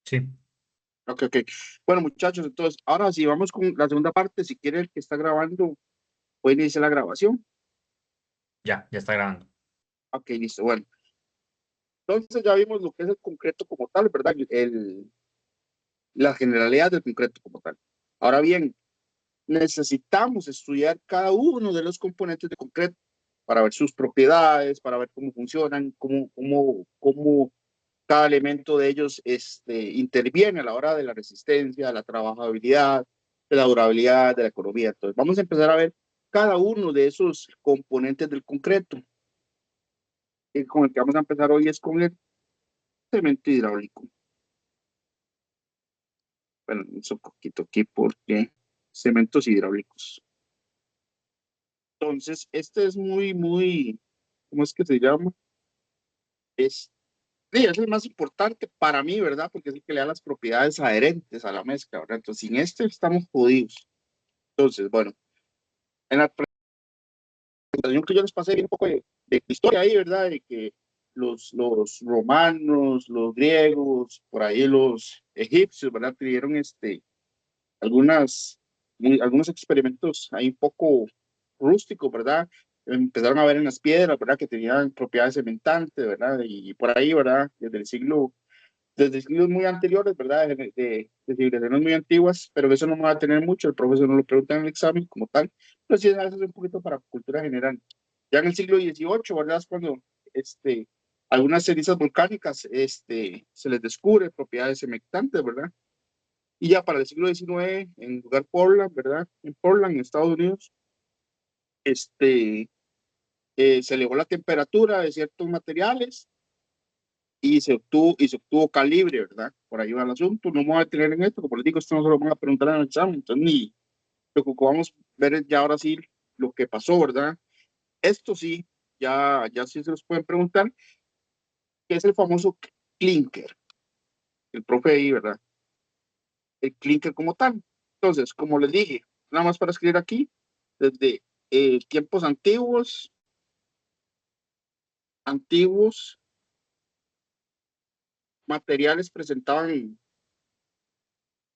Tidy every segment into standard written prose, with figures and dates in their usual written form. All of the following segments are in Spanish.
Sí, Ok, ok. Bueno, muchachos, entonces, ahora sí, vamos con la segunda parte. Si quiere el que está grabando, puede iniciar la grabación. ya está grabando. Ok, listo. Bueno, entonces ya vimos lo que es el concreto como tal, ¿verdad? La generalidad del concreto como tal. Ahora bien, necesitamos estudiar cada uno de los componentes de concreto para ver sus propiedades, para ver cómo funcionan, cómo cada elemento de ellos interviene a la hora de la resistencia, de la trabajabilidad, de la durabilidad, de la economía. Entonces, vamos a empezar a ver cada uno de esos componentes del concreto. Y con el que vamos a empezar hoy es con el cemento hidráulico. Bueno, un poquito aquí porque cementos hidráulicos. Entonces, este es ¿cómo es que se llama? Es, sí, es el más importante para mí, ¿verdad? Porque es el que le da las propiedades adherentes a la mezcla, ¿verdad? Entonces, sin este estamos jodidos. Entonces, bueno, en la presentación que yo les pasé, un poco de historia ahí, ¿verdad? De que los romanos, los griegos, por ahí los egipcios, ¿verdad? Tuvieron algunas, algunos experimentos ahí un poco rústicos, ¿verdad? Empezaron a ver en las piedras, ¿verdad? Que tenían propiedades cementantes, ¿verdad? Y por ahí, ¿verdad? Desde siglos muy anteriores, ¿verdad? De civilizaciones muy antiguas, pero eso no me va a tener mucho, el profesor no lo pregunta en el examen como tal, pero sí a veces un poquito para cultura general. Ya en el siglo XVIII, ¿verdad? Es cuando este, algunas cenizas volcánicas se les descubre propiedades cementantes, ¿verdad? Y ya para el siglo XIX, en lugar Portland, ¿verdad? En Portland, en Estados Unidos, este, se elevó la temperatura de ciertos materiales y se obtuvo calibre, ¿verdad? Por ahí va el asunto. No me voy a detener en esto, como les digo, esto no se lo van a preguntar en el examen, entonces ni lo que vamos a ver es ya ahora sí lo que pasó, ¿verdad? Esto sí, ya sí se los pueden preguntar, ¿qué es el famoso clinker? El profe ahí, ¿verdad? El clinker como tal. Entonces, como les dije, nada más para escribir aquí, desde tiempos antiguos materiales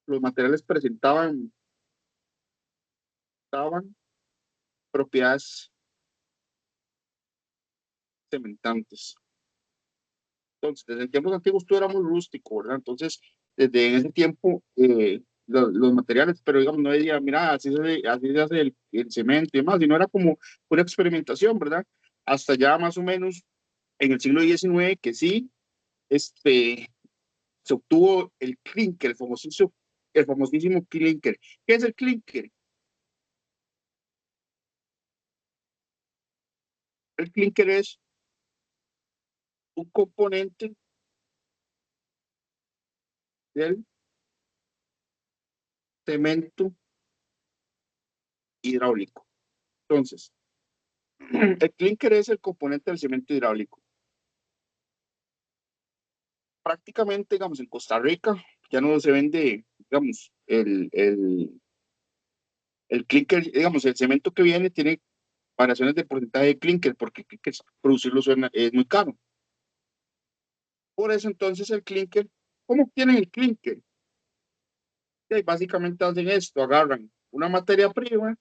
los materiales presentaban propiedades cementantes. Entonces, desde tiempos antiguos todo era muy rústico, ¿verdad? Entonces, desde en ese tiempo, los materiales, pero digamos, no decía, mira, así se hace el cemento y demás, sino era como una experimentación, ¿verdad? Hasta ya más o menos en el siglo XIX, que sí, este, se obtuvo el clinker, el famosísimo clinker. ¿Qué es el clinker? El clinker es un componente del cemento hidráulico. Entonces, el clinker es el componente del cemento hidráulico. Prácticamente, digamos, en Costa Rica ya no se vende, digamos, el clinker, digamos, el cemento que viene tiene variaciones de porcentaje de clinker, porque producirlo es muy caro. Por eso entonces el clinker, ¿cómo obtienen el clinker? Y básicamente hacen esto, agarran una materia prima,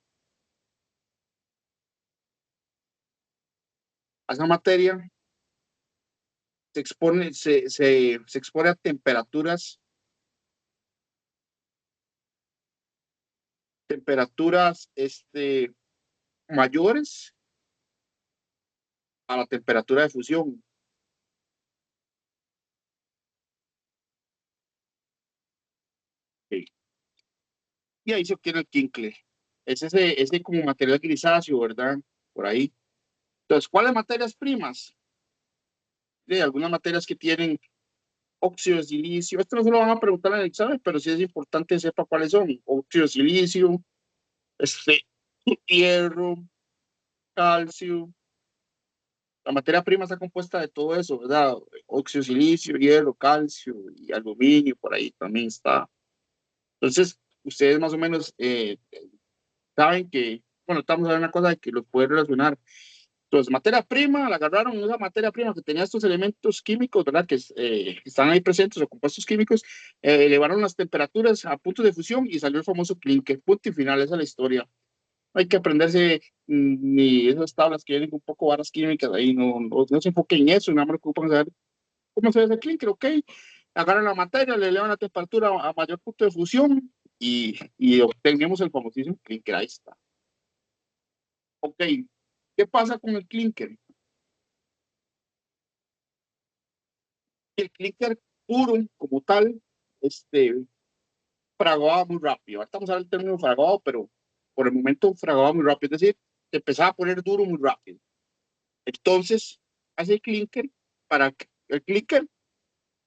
a esa materia se expone a temperaturas mayores a la temperatura de fusión. ¿Ok? Y ahí se obtiene el quincle. Es ese como material grisáceo, ¿verdad? Por ahí. Entonces, ¿cuáles materias primas? De algunas materias que tienen óxido de silicio. Esto no se lo van a preguntar en el examen, pero sí es importante que sepa cuáles son. Óxido de silicio, este, hierro, calcio. La materia prima está compuesta de todo eso, ¿verdad? Óxido de silicio, hierro, calcio y aluminio, por ahí también está. Entonces, ustedes más o menos saben que, bueno, estamos hablando de una cosa de que los puede relacionar. Entonces, materia prima, la agarraron esa materia prima que tenía estos elementos químicos, ¿verdad? Que están ahí presentes, o compuestos químicos, elevaron las temperaturas a punto de fusión y salió el famoso clinker. Punto y final, esa es la historia. Hay que aprenderse ni esas tablas que vienen con un poco varas químicas ahí, no se enfoquen en eso, nada más preocupan saber cómo se hace el clinker, ok. Agarran la materia, le elevan la temperatura a mayor punto de fusión y obtenemos el famosísimo clinker. Ahí está. Ok, ¿qué pasa con el clinker? El clinker puro, como tal, fraguaba muy rápido. Ahorita vamos a ver el término fraguado, pero por el momento fraguaba muy rápido, es decir, se empezaba a poner duro muy rápido. Entonces, hace el clinker para que el clinker,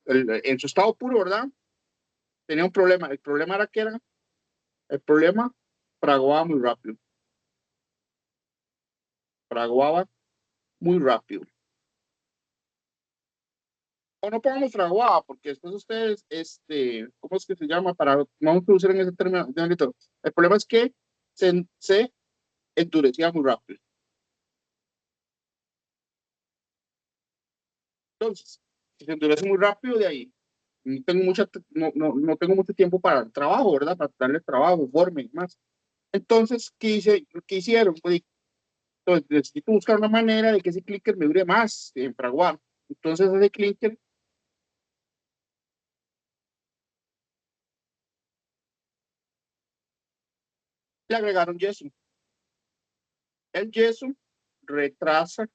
en su estado puro, ¿verdad? Tenía un problema. El problema era que era, el problema fraguaba muy rápido. Fraguaba muy rápido. O no pongamos fraguaba, porque después ustedes, ¿cómo es que se llama? Vamos a producir en ese término de ahorita. El problema es que se endurecía muy rápido. Entonces, si se endurece muy rápido, de ahí no tengo mucho tiempo para el trabajo, ¿verdad? Para darle trabajo, forma y más. Entonces, ¿qué hicieron? Pues, entonces, necesito buscar una manera de que ese clicker me dure más en fraguar. Entonces, ese clicker le agregaron yeso. El yeso retrasa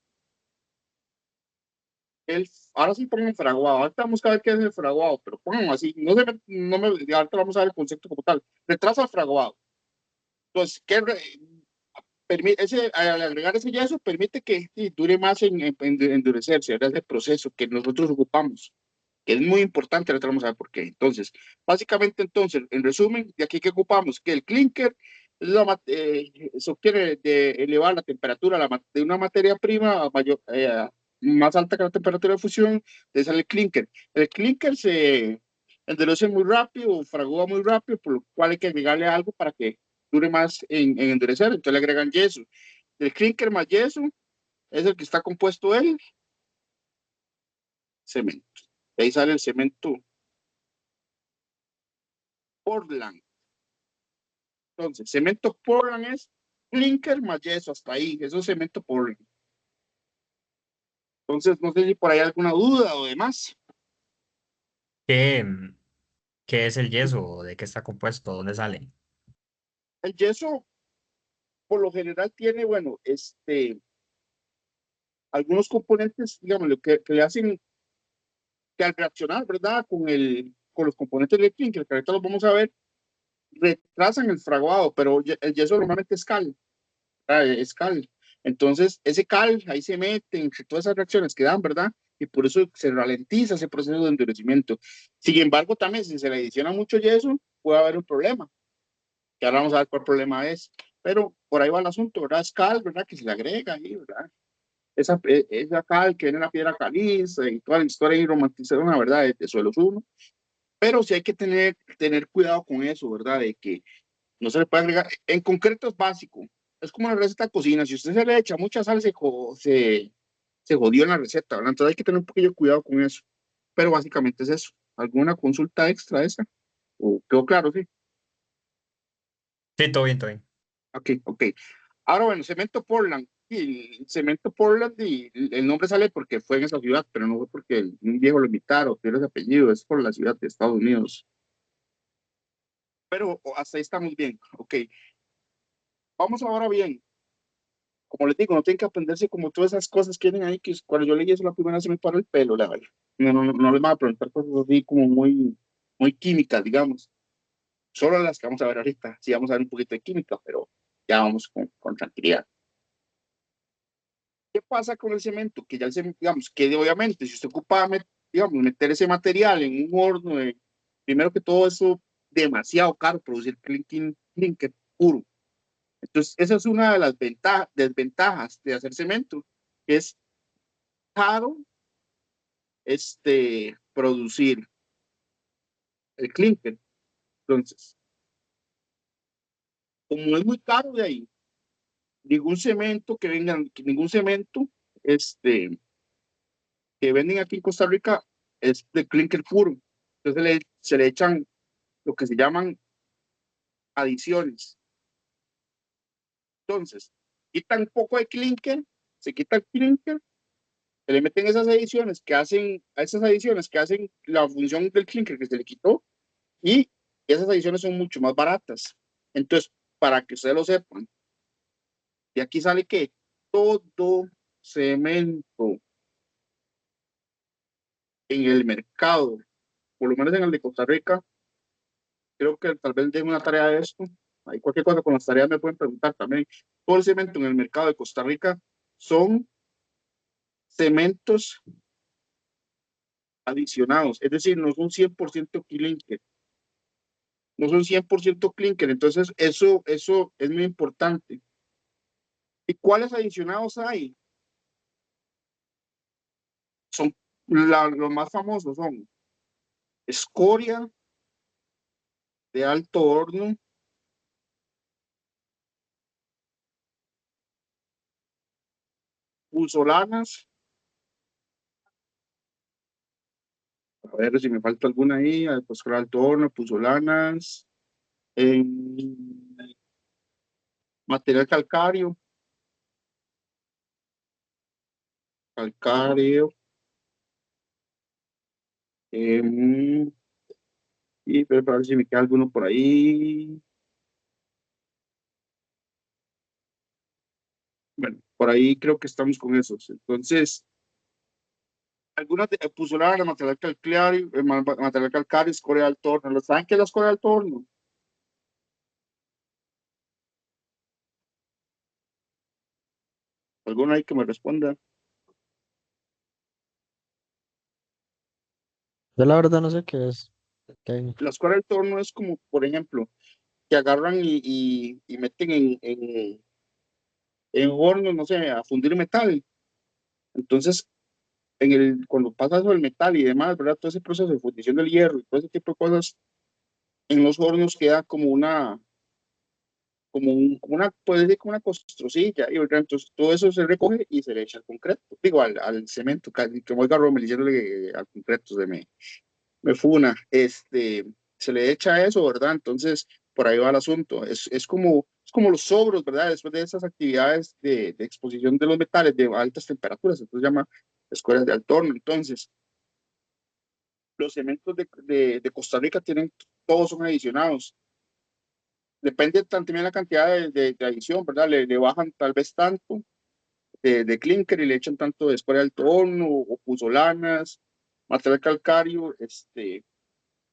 el. Ahora sí pongan fraguado. Ahorita vamos a ver qué es el fraguado, pero pongan así. Ahorita vamos a ver el concepto como tal. Retrasa el fraguado. Entonces, al agregar ese yeso, permite que dure más en endurecerse, ¿verdad? Ese proceso que nosotros ocupamos, que es muy importante, ahora vamos a ver por qué. Entonces, básicamente, entonces, en resumen, de aquí que ocupamos que el clinker se obtiene de elevar la temperatura de una materia prima a más alta que la temperatura de fusión, de sale el clinker. El clinker se endurece muy rápido, fragua muy rápido, por lo cual hay que agregarle algo para que dure más en endurecer, entonces le agregan yeso. El clinker más yeso es el que está compuesto el cemento. De ahí sale el cemento Portland. Entonces, cemento Portland es clinker más yeso, hasta ahí. Eso es cemento Portland. Entonces, no sé si por ahí hay alguna duda o demás. ¿Qué, qué es el yeso? ¿De qué está compuesto? ¿Dónde sale? El yeso, por lo general, tiene, bueno, algunos componentes, digamos, que le hacen que al reaccionar, ¿verdad? Con los componentes del clinker, que ahorita los vamos a ver, retrasan el fraguado, pero el yeso normalmente es cal, ¿verdad? Es cal. Entonces, ese cal ahí se mete entre todas esas reacciones que dan, ¿verdad? Y por eso se ralentiza ese proceso de endurecimiento. Sin embargo, también si se le adiciona mucho yeso, puede haber un problema, que ahora vamos a ver cuál problema es. Pero por ahí va el asunto, ¿verdad? Es cal, ¿verdad? Que se le agrega ahí, ¿verdad? Esa cal que viene en la piedra caliza y toda la historia y romantizada, ¿verdad? De suelos uno. Pero sí hay que tener cuidado con eso, ¿verdad? De que no se le puede agregar. En concreto es básico. Es como una receta de cocina. Si usted se le echa mucha sal, se jodió en la receta, ¿verdad? Entonces hay que tener un poquillo de cuidado con eso. Pero básicamente es eso. ¿Alguna consulta extra esa? ¿O quedó claro? Sí. Sí, todo bien, todo bien. Ok, ok. Ahora, bueno, cemento Portland. Sí, el cemento Portland, y el nombre sale porque fue en esa ciudad, pero no fue porque un viejo lo invitaron, tiene ese apellido, es por la ciudad de Estados Unidos. Pero hasta ahí estamos bien. Ok, vamos ahora bien. Como les digo, no tienen que aprenderse como todas esas cosas que tienen ahí, que cuando yo leí eso la primera vez se me paró el pelo, la verdad. No les van a preguntar cosas así como muy químicas, digamos. Solo las que vamos a ver ahorita. Sí, vamos a ver un poquito de química, pero ya vamos con tranquilidad. ¿Qué pasa con el cemento? Que ya el cemento, digamos, que obviamente si usted ocupa, digamos, meter ese material en un horno, primero que todo eso, demasiado caro producir clinker puro. Entonces, esa es una de las desventajas de hacer cemento, que es caro producir el clinker. Entonces, como es muy caro ningún cemento que vengan, ningún cemento este, que venden aquí en Costa Rica es de clinker puro. Entonces se le echan lo que se llaman adiciones. Entonces, quitan un poco de clinker, se quita el clinker, se le meten esas adiciones que hacen, a esas adiciones que hacen la función del clinker que se le quitó, y esas adiciones son mucho más baratas. Entonces, para que ustedes lo sepan, de aquí sale que todo cemento en el mercado, por lo menos en el de Costa Rica, creo que tal vez den una tarea de esto. Hay cualquier cosa con las tareas me pueden preguntar también. Todo el cemento en el mercado de Costa Rica son cementos adicionados, es decir, no son 100% clinker, no son 100% clinker, entonces eso es muy importante. ¿Y cuáles adicionados hay? Son los más famosos son escoria de alto horno, puzolanas, a ver si me falta alguna ahí, pues de alto horno, puzolanas, material calcáreo, calcáreo, em, y para ver si me queda alguno por ahí. Bueno, por ahí creo que estamos con esos. Entonces, algunas de puzolana, material calcáreo, escoria al torno. ¿Lo saben qué es la escoria al torno? ¿Alguno ahí que me responda? Yo la verdad no sé qué es. Ok. La escoria al torno es como, por ejemplo, que agarran y meten en hornos, no sé, a fundir metal. Entonces, cuando pasa eso del metal y demás, ¿verdad? Todo ese proceso de fundición del hierro y todo ese tipo de cosas, en los hornos queda como como una, puede decir como una costrocilla, y ¿verdad? Entonces todo eso se recoge y se le echa al concreto, digo, al cemento, como oiga Rommel diciéndole al concreto, me funa, se le echa eso, ¿verdad? Entonces, por ahí va el asunto, es como los sobros, ¿verdad? Después de esas actividades de exposición de los metales de altas temperaturas, entonces se llama escuelas de alto horno. Entonces, los cementos de Costa Rica tienen, todos son adicionados, depende también la cantidad de adición, ¿verdad? Le bajan tal vez tanto de clinker y le echan tanto de escoria de alto horno o puzolanas, material calcáreo,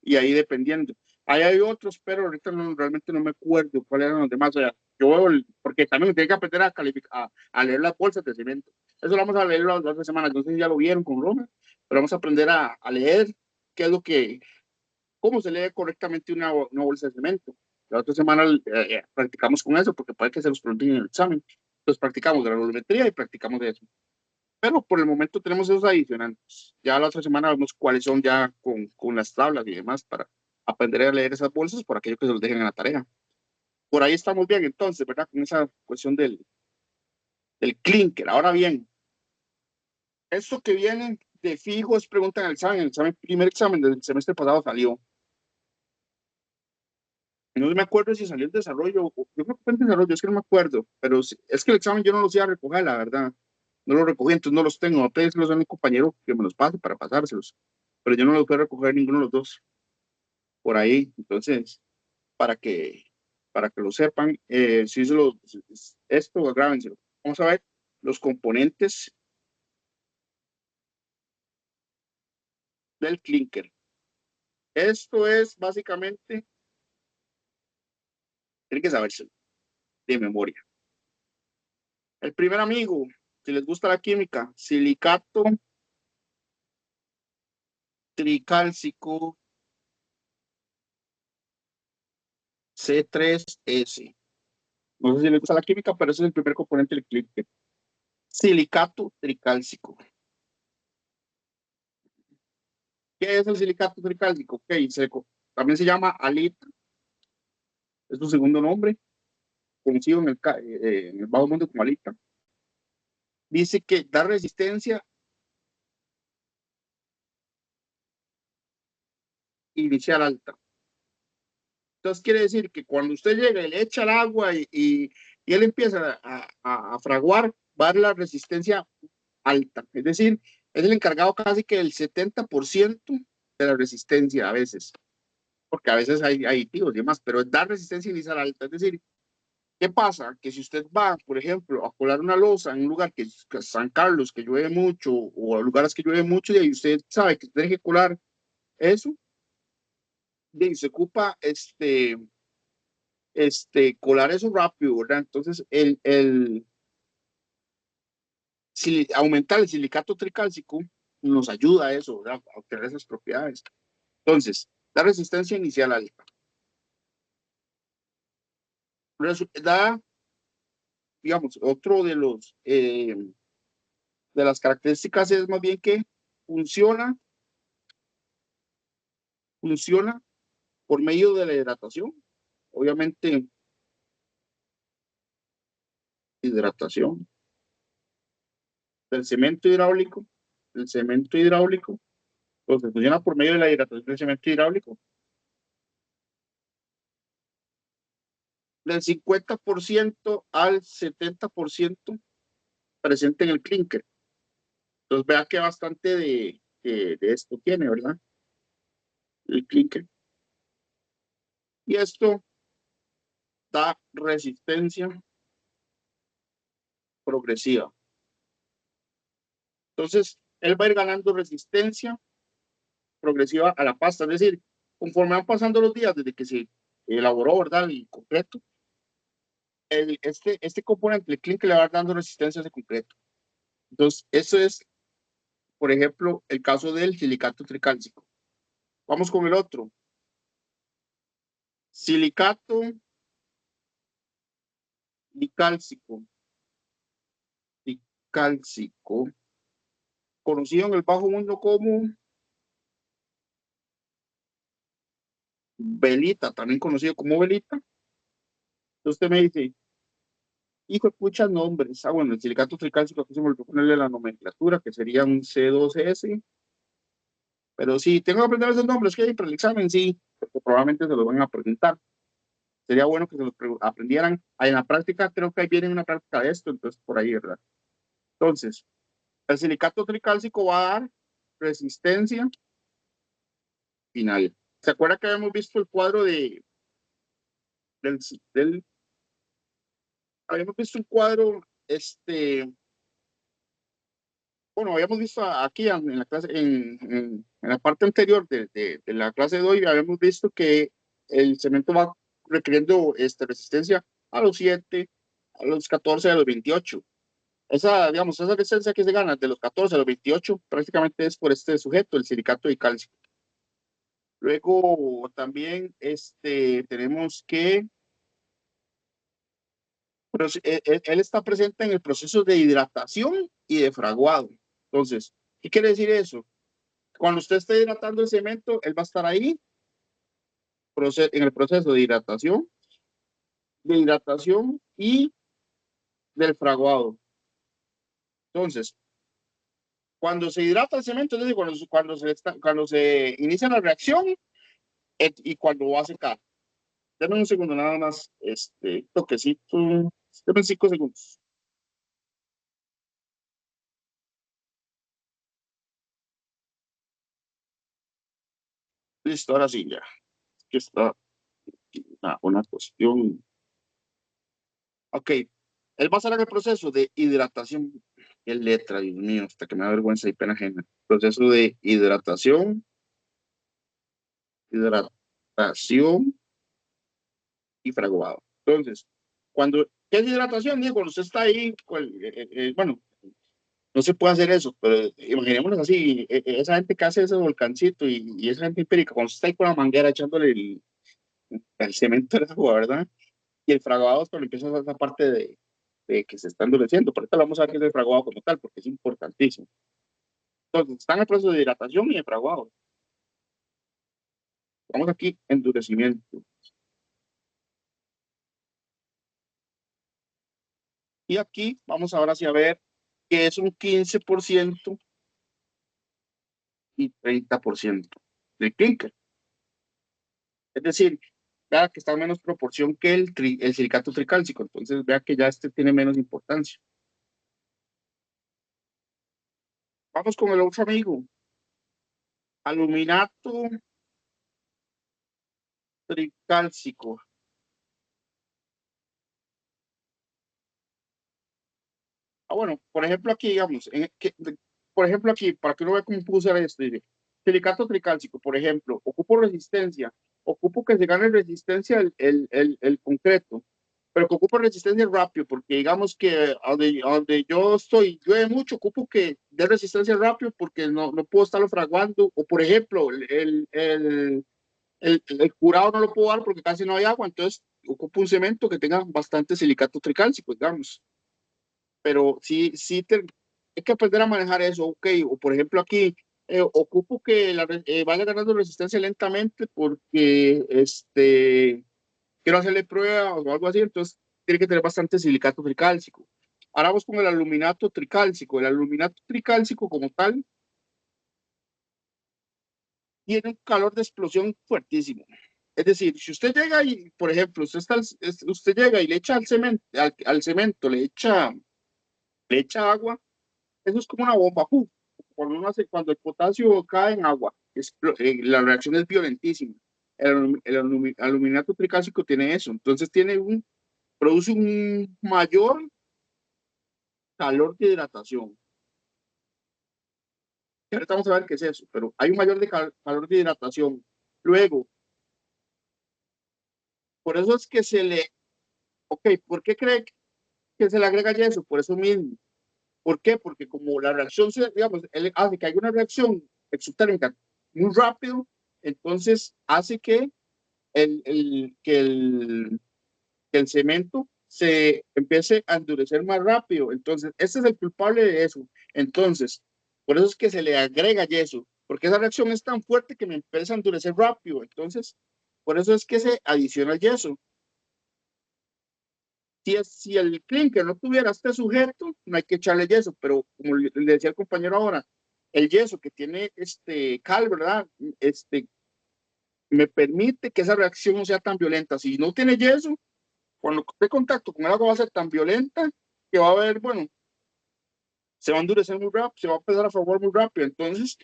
y ahí dependiendo. Ahí hay otros, pero ahorita realmente no me acuerdo cuáles eran los demás. O sea, yo veo, porque también tiene que aprender a leer las bolsas de cemento. Eso lo vamos a leer las 2 semanas. No sé si ya lo vieron con Roma, pero vamos a aprender a leer qué es lo que, cómo se lee correctamente una bolsa de cemento. La otra semana practicamos con eso, porque puede que se los pregunten en el examen. Entonces practicamos de la volumetría y practicamos de eso. Pero por el momento tenemos esos adicionantes. Ya la otra semana vemos cuáles son ya con las tablas y demás para aprender a leer esas bolsas por aquello que se los dejen en la tarea. Por ahí estamos bien entonces, ¿verdad? Con esa cuestión del clinker. Ahora bien, esto que viene de fijo es pregunta en el examen, primer examen del semestre pasado salió. No me acuerdo si salió el desarrollo, yo creo que fue el desarrollo, es que no me acuerdo, pero es que el examen yo no los iba a recoger, la verdad. No los recogí, entonces no los tengo. Ustedes los dan mi compañero que me los pase para pasárselos, pero yo no los voy a recoger ninguno de los dos por ahí. Entonces, para que, para que lo sepan, si se lo, esto, grábenselo. Vamos a ver los componentes del clinker. Esto es básicamente, tienen que sabérselo de memoria. El primer amigo, si les gusta la química, silicato tricálcico C3S. No sé si les gusta la química, pero ese es el primer componente del clinker. Silicato tricálcico. ¿Qué es el silicato tricálcico? También se llama alita, es su segundo nombre. conocido en el bajo mundo como alita, dice que da resistencia inicial alta. Entonces quiere decir que cuando usted llega y le echa el agua y él empieza a fraguar, va a dar la resistencia alta. Es decir, es el encargado casi que del 70% de la resistencia a veces, porque a veces hay aditivos y demás, pero da resistencia inicial alta. Es decir, ¿qué pasa? Que si usted va, por ejemplo, a colar una losa en un lugar que es San Carlos, que llueve mucho, o lugares que llueve mucho, y ahí usted sabe que tiene que colar eso, y se ocupa colar eso rápido, ¿verdad? Entonces, si aumentar el silicato tricálcico nos ayuda a eso, ¿verdad? A obtener esas propiedades. Entonces, la resistencia inicial alta. Da, digamos, otro de las características es más bien que funciona, funciona por medio de la hidratación. Obviamente, hidratación del cemento hidráulico, el cemento hidráulico, entonces funciona por medio de la hidratación del cemento hidráulico, del 50% al 70% presente en el clínker. Entonces vea que bastante de esto tiene, ¿verdad? El clínker. Y esto da resistencia progresiva. Entonces, él va a ir ganando resistencia progresiva a la pasta. Es decir, conforme van pasando los días desde que se elaboró, ¿verdad? El concreto, este componente, el clín, que le va dando resistencia a ese concreto. Entonces, eso es, por ejemplo, el caso del silicato tricálcico. Vamos con el otro. Silicato dicálcico. Dicálcico. Conocido en el bajo mundo como velita, también conocido como velita. Entonces usted me dice, hijo de pucha nombres. Ah, bueno, el silicato tricálcico, aquí se me olvidó ponerle la nomenclatura, que sería un C2S. Pero sí, tengo que aprender esos nombres que hay para el examen, sí, porque probablemente se los van a preguntar. Sería bueno que se los aprendieran. En la práctica, creo que ahí viene una práctica de esto, entonces por ahí, ¿verdad? Entonces, el silicato tricálcico va a dar resistencia final. ¿Se acuerda que habíamos visto el cuadro del, del habíamos visto un cuadro, bueno, habíamos visto aquí en la clase, en la parte anterior de la clase de hoy, habíamos visto que el cemento va requiriendo resistencia a los 7, a los 14, a los 28. Esa, digamos, esa resistencia que se gana de los 14 a los 28 prácticamente es por este sujeto, el silicato de calcio. Luego también tenemos que pero él está presente en el proceso de hidratación y de fraguado. Entonces, ¿qué quiere decir eso? Cuando usted esté hidratando el cemento, él va a estar ahí en el proceso de hidratación y del fraguado. Entonces, cuando se hidrata el cemento, es decir, cuando se inicia la reacción y cuando va a secar. Denme un segundo nada más, toquecito, denme 5 segundos. Listo, ahora sí, ya. Aquí está una cuestión. Ok, él va a estar en el proceso de hidratación. Qué letra, Dios mío, hasta que me da vergüenza y pena ajena. Proceso de hidratación y fraguado. Entonces, ¿qué es hidratación? Digo, cuando usted está ahí, bueno, no se puede hacer eso, pero imaginémonos así, esa gente que hace ese volcancito y esa gente empírica, cuando usted está ahí con la manguera echándole el cemento al agua, ¿verdad? Y el fraguado es cuando empieza esa parte de que se está endureciendo. Por eso vamos a ver qué es el fraguado como tal, porque es importantísimo. Entonces, está en el proceso de hidratación y de fraguado. Vamos aquí, endurecimiento. Y aquí vamos ahora sí a ver qué es un 15% y 30% de clinker. Es decir, vea que está en menos proporción que el silicato tricálcico. Entonces, vea que ya este tiene menos importancia. Vamos con el otro amigo. Aluminato tricálcico. Bueno, por ejemplo aquí, digamos, por ejemplo aquí, para que uno vea cómo puedo usar esto, dice, silicato tricálcico, por ejemplo, ocupo resistencia, ocupo que se gane resistencia el concreto, pero que ocupo resistencia rápido, porque digamos que a donde yo estoy, llueve mucho, ocupo que dé resistencia rápido porque no puedo estarlo fraguando, o por ejemplo, el curado no lo puedo dar porque casi no hay agua, entonces ocupo un cemento que tenga bastante silicato tricálcico, digamos, pero hay que aprender a manejar eso, ok, o por ejemplo aquí, ocupo que vaya ganando resistencia lentamente porque quiero hacerle pruebas o algo así, entonces tiene que tener bastante silicato tricálcico. Ahora vamos con el aluminato tricálcico. El aluminato tricálcico como tal tiene un calor de explosión fuertísimo. Es decir, si usted llega y, por ejemplo, usted llega y le echa al cemento le echa agua, eso es como una bomba. ¡Puf! Cuando el potasio cae en agua, la reacción es violentísima. El aluminato tricálcico tiene eso, entonces produce un mayor calor de hidratación. Y ahorita vamos a ver qué es eso, pero hay un mayor calor de hidratación. Luego, por eso es que ok, ¿por qué cree que se le agrega yeso? Por eso mismo. ¿Por qué? Porque como la reacción, digamos, él hace que haya una reacción exotérmica muy rápido, entonces hace que el, el, que el, que el cemento se empiece a endurecer más rápido. Entonces, este es el culpable de eso. Entonces, por eso es que se le agrega yeso, porque esa reacción es tan fuerte que me empieza a endurecer rápido. Entonces, por eso es que se adiciona el yeso. Si el clinker no tuviera este sujeto, no hay que echarle yeso, pero como le decía el compañero ahora, el yeso que tiene este cal, ¿verdad? Me permite que esa reacción no sea tan violenta. Si no tiene yeso, cuando esté contacto con el agua va a ser tan violenta que va a haber, bueno, se va a endurecer muy rápido, se va a empezar a fraguar muy rápido. Entonces,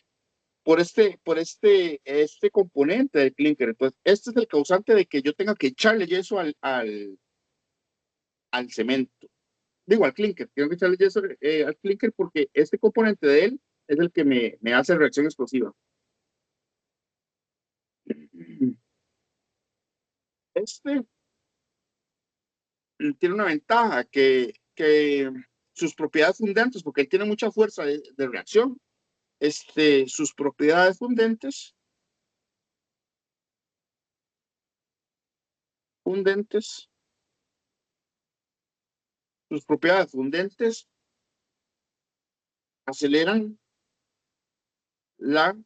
este componente del clinker, entonces, este es el causante de que yo tenga que echarle yeso al cemento. Digo, al clinker, tengo que echarle yeso al clinker porque este componente de él es el que me hace reacción explosiva. Este tiene una ventaja que sus propiedades fundentes, porque él tiene mucha fuerza de reacción, sus propiedades fundentes, sus propiedades fundentes aceleran la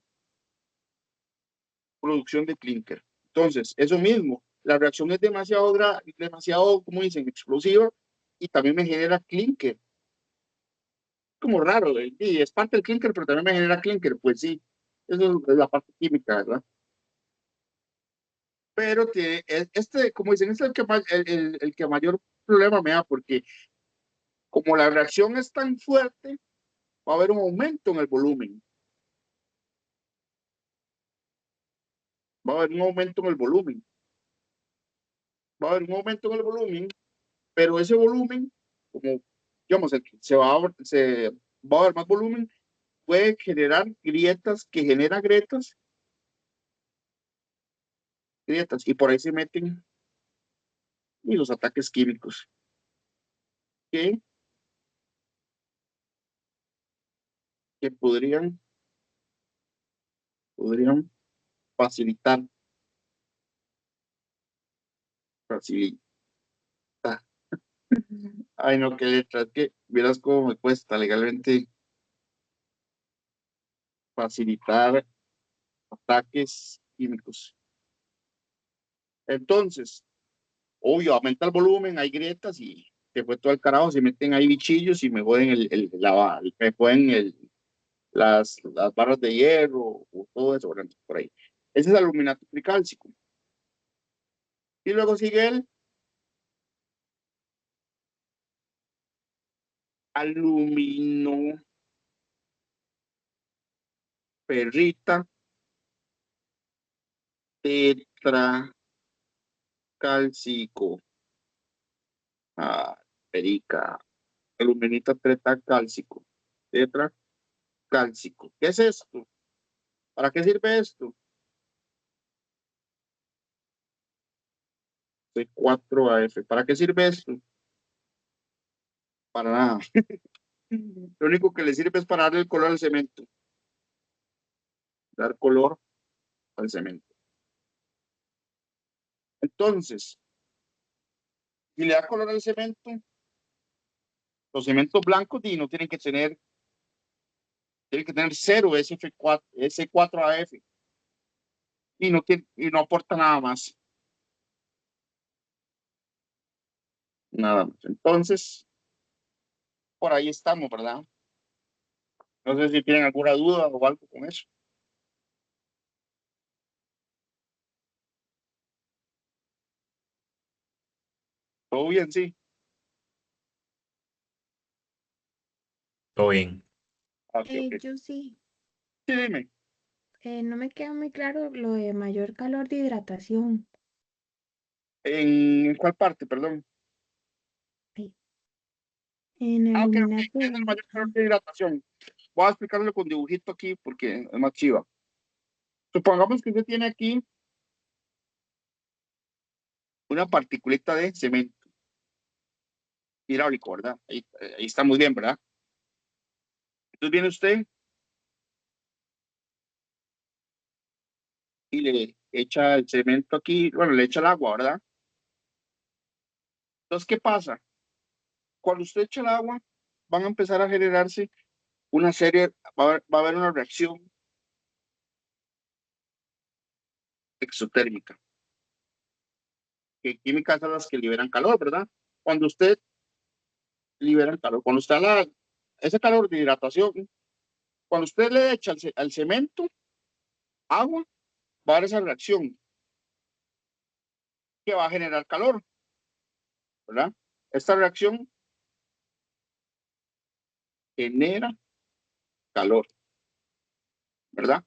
producción de clinker. Entonces, eso mismo, la reacción es demasiado, como dicen, explosiva y también me genera clinker. Como raro, y es parte del clinker, pero también me genera clinker, pues sí, eso es la parte química, ¿verdad? Pero como dicen, este es el que mayor problema me da, porque como la reacción es tan fuerte, va a haber un aumento en el volumen, va a haber un aumento en el volumen, va a haber un aumento en el volumen, pero ese volumen, como digamos, se va a haber más volumen, puede generar grietas que generan grietas, y por ahí se meten y los ataques químicos, que, que podrían facilitar, facilitar. Ay, no, qué letra, es que vieras cómo me cuesta legalmente facilitar ataques químicos. Entonces, obvio, aumenta el volumen, hay grietas y se fue todo el carajo, se meten ahí bichillos y me joden me joden las barras de hierro o todo eso, ¿verdad? Por ahí. Ese es aluminato tricálcico. Y luego sigue el alumino ferrita tetracálcico. Ah, perica. Aluminita tetracálcico. Tetracálcico. ¿Qué es esto? ¿Para qué sirve esto? C4AF. ¿Para qué sirve esto? Para nada. Lo único que le sirve es para darle el color al cemento. Dar color al cemento. Entonces, si le da color al cemento, los cementos blancos no tienen que tener 0 SF4, S4AF y no aporta nada más. Nada más. Entonces, por ahí estamos, ¿verdad? No sé si tienen alguna duda o algo con eso. Todo bien, sí. Todo bien. Ok, ok. Yo sí. Sí, dime. No me queda muy claro lo de mayor calor de hidratación. ¿En cuál parte, perdón? Ay, en Ah, ok, ok. aluminato. ¿Qué es el mayor calor de hidratación? Voy a explicarlo con dibujito aquí porque es más chiva. Supongamos que usted tiene aquí una particulita de cemento hidráulico, ¿verdad? Ahí está muy bien, ¿verdad? Entonces viene usted y le echa el cemento aquí, bueno, le echa el agua, ¿verdad? Entonces, ¿qué pasa? Cuando usted echa el agua, van a empezar a generarse una serie, va a haber una reacción exotérmica, que químicas son las que liberan calor, ¿verdad? Cuando usted libera el calor, cuando está ese calor de hidratación, cuando usted le echa al cemento agua, va a haber esa reacción que va a generar calor, ¿verdad? Esta reacción genera calor, ¿verdad?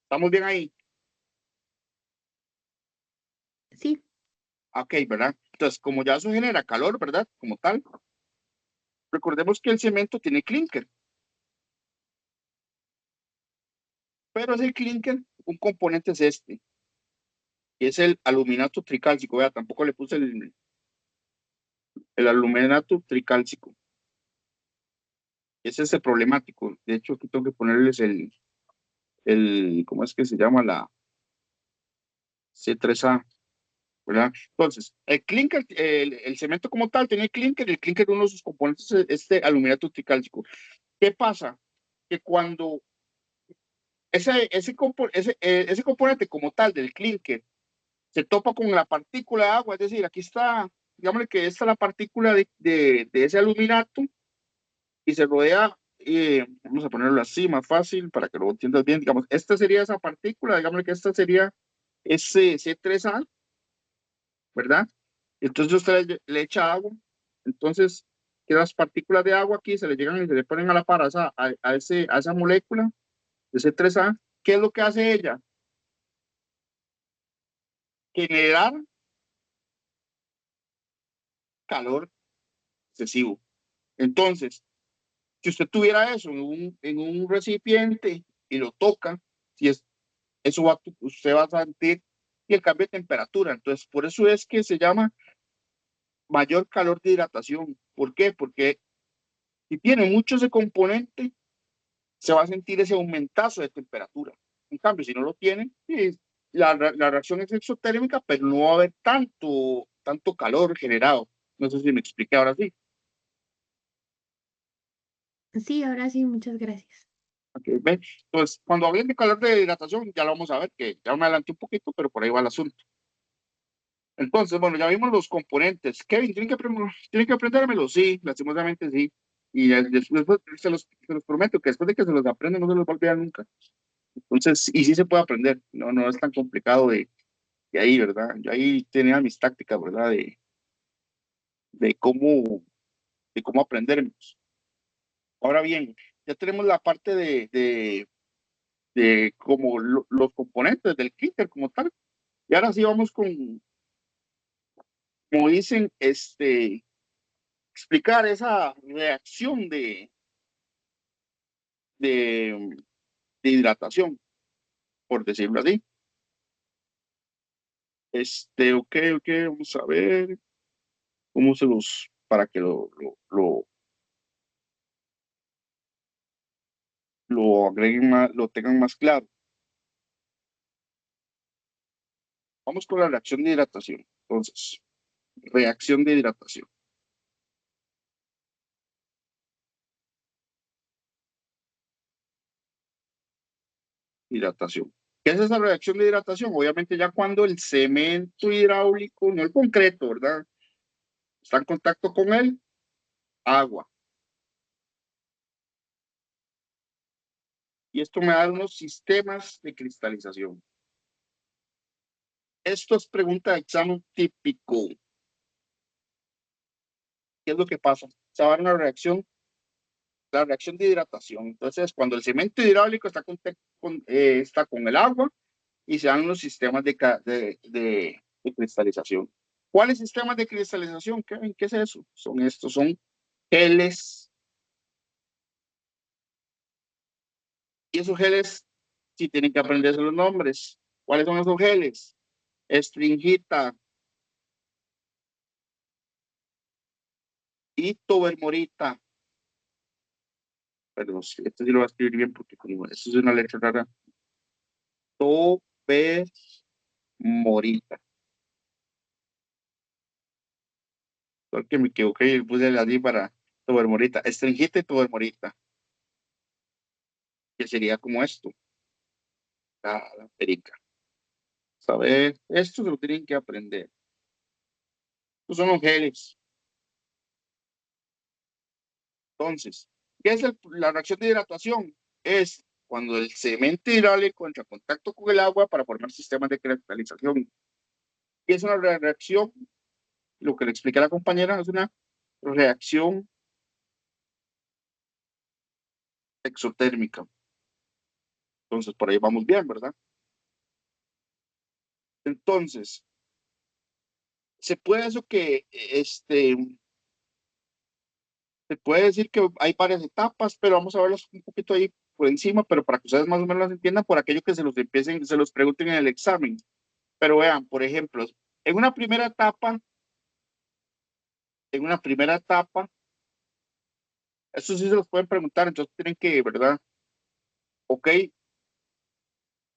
¿Estamos bien ahí? Sí, Ok, ¿verdad? Entonces, como ya eso genera calor, ¿verdad? Como tal, recordemos que el cemento tiene clínker, pero ese clínker, un componente es este, y es el aluminato tricálcico, vea, tampoco le puse el aluminato tricálcico. Ese es el problemático. De hecho, aquí tengo que ponerles ¿cómo es que se llama? La C3A, ¿verdad? Entonces, el clínker, el cemento como tal tiene clínker, el clínker, uno de sus componentes es este aluminato tricálcico. ¿Qué pasa? Que cuando ese componente como tal del clínker se topa con la partícula de agua, es decir, aquí está, digámosle que esta es la partícula de ese aluminato y se rodea, vamos a ponerlo así, más fácil para que lo entiendas bien, digamos, esta sería esa partícula, digámosle que esta sería ese C3A, ¿verdad? Entonces usted le echa agua, entonces que las partículas de agua aquí se le llegan y se le ponen a la par a esa molécula de C3A. ¿Qué es lo que hace ella? Generar calor excesivo. Entonces, si usted tuviera eso en un recipiente y lo toca, si es, eso usted va a sentir y el cambio de temperatura. Entonces, por eso es que se llama mayor calor de hidratación. ¿Por qué? Porque si tiene mucho ese componente, se va a sentir ese aumentazo de temperatura. En cambio, si no lo tiene, la reacción es exotérmica, pero no va a haber tanto calor generado. No sé si me expliqué ahora sí. sí, ahora sí, muchas gracias. Okay, ¿ve? Entonces, cuando hablen de calor de hidratación, ya lo vamos a ver, que ya me adelanté un poquito, pero por ahí va el asunto. Entonces, bueno, ya vimos los componentes. Kevin, ¿tienen que aprendérmelos? Sí, lastimosamente sí. Y después se los prometo que después de que se los aprenden no se los va a olvidar nunca. Entonces, y sí se puede aprender, no es tan complicado de ahí, ¿verdad? Yo ahí tenía mis tácticas, ¿verdad? De cómo, de cómo aprenderlos. Ahora bien, ya tenemos la parte de como los componentes del clicker como tal. Y ahora sí vamos con, como dicen, explicar esa reacción de, de hidratación, por decirlo así. Ok, vamos a ver cómo para que lo agreguen más, lo tengan más claro. Vamos con la reacción de hidratación. Entonces, reacción de hidratación. Hidratación. ¿Qué es esa reacción de hidratación? Obviamente ya cuando el cemento hidráulico, no el concreto, ¿verdad? Está en contacto con el agua. Y esto me da unos sistemas de cristalización. Esto es pregunta de examen típico. ¿Qué es lo que pasa? Se va a dar una reacción, la reacción de hidratación. Entonces, cuando el cemento hidráulico está con el agua y se dan los sistemas de cristalización. ¿Cuáles sistemas de cristalización, Kevin? ¿Qué es eso? Son geles. Y esos geles sí tienen que aprenderse los nombres. ¿Cuáles son esos geles? Estringita y tobermorita. Perdón, esto sí lo voy a escribir bien porque como esto es una letra rara. Tobermorita. Porque me equivoqué y puse así para tobermorita. Estringita y tobermorita. Que sería como esto. La perica. Saber, esto se lo tienen que aprender. Estos son los geles. Entonces, ¿qué es la reacción de hidratación? Es cuando el cemento hidráulico entra en contacto con el agua para formar sistemas de cristalización. Y es una reacción, lo que le expliqué a la compañera, es una reacción exotérmica. Entonces, por ahí vamos bien, ¿verdad? Entonces, se puede eso que, se puede decir que hay varias etapas, pero vamos a verlas un poquito ahí por encima, pero para que ustedes más o menos las entiendan, por aquello que se los pregunten en el examen. Pero vean, por ejemplo, en una primera etapa, en una primera etapa, eso sí se los pueden preguntar, entonces tienen que, ¿verdad? Ok,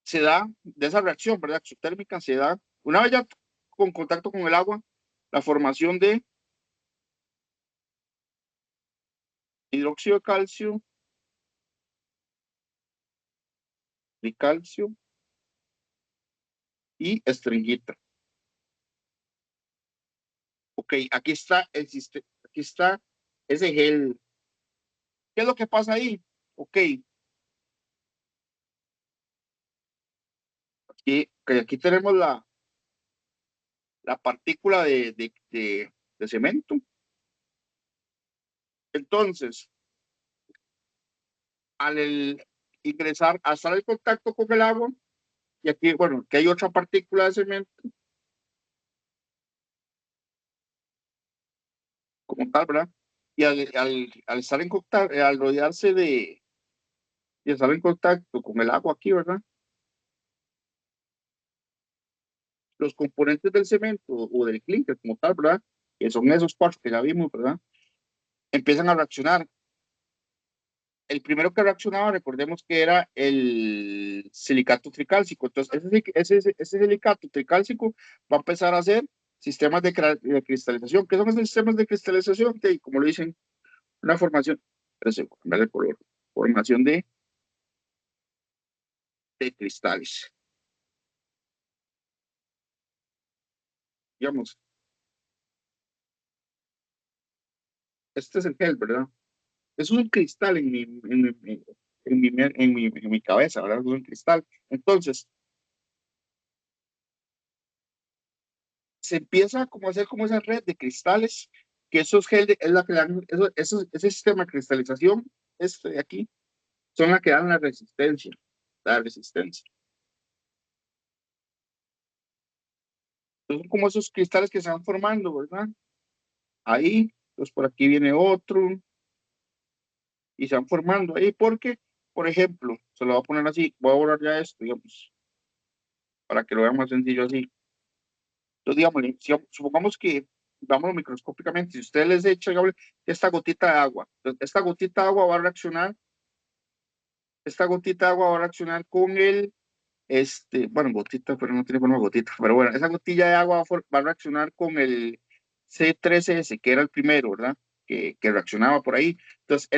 se da de esa reacción, ¿verdad? Exotérmica se da, una vez ya con contacto con el agua, la formación de hidróxido de calcio, calcio y estringita. Ok, aquí está el sistema, aquí está ese gel. ¿Qué es lo que pasa ahí? Ok, aquí tenemos la partícula de cemento. Entonces, ingresar, a estar en contacto con el agua, y aquí, bueno, que hay otra partícula de cemento, como tal, ¿verdad? Y al estar en contacto, al rodearse y estar en contacto con el agua aquí, ¿verdad? Los componentes del cemento o del clinker como tal, ¿verdad? Que son esos cuatro que ya vimos, ¿verdad? Empiezan a reaccionar. El primero que reaccionaba, recordemos que era el silicato tricálcico. Entonces, ese silicato tricálcico va a empezar a hacer sistemas de cristalización. ¿Qué son esos sistemas de cristalización? Que, como lo dicen, una formación, en vez de color, formación de cristales. digamos, este es el gel, ¿verdad? Eso es un cristal en mi cabeza, ¿verdad? Es un cristal. Entonces, se empieza como a hacer como esa red de cristales, que esos gel es la que dan, ese sistema de cristalización, este de aquí, son las que dan la resistencia. Entonces, son como esos cristales que se van formando, ¿verdad? Ahí, pues por aquí viene otro, y se van formando ahí, porque, por ejemplo, se lo voy a poner así, voy a borrar ya esto, digamos, para que lo vean más sencillo así. Entonces, digamos, supongamos que, vamos microscópicamente, si ustedes les echan, digamos, esta gotita de agua, entonces, esta gotita de agua va a reaccionar, esta gotita de agua va a reaccionar con bueno, gotita, pero no tiene forma de gotita, pero bueno, esa gotilla de agua va a reaccionar con el C3S, que era el primero, ¿verdad? Que reaccionaba por ahí. Entonces,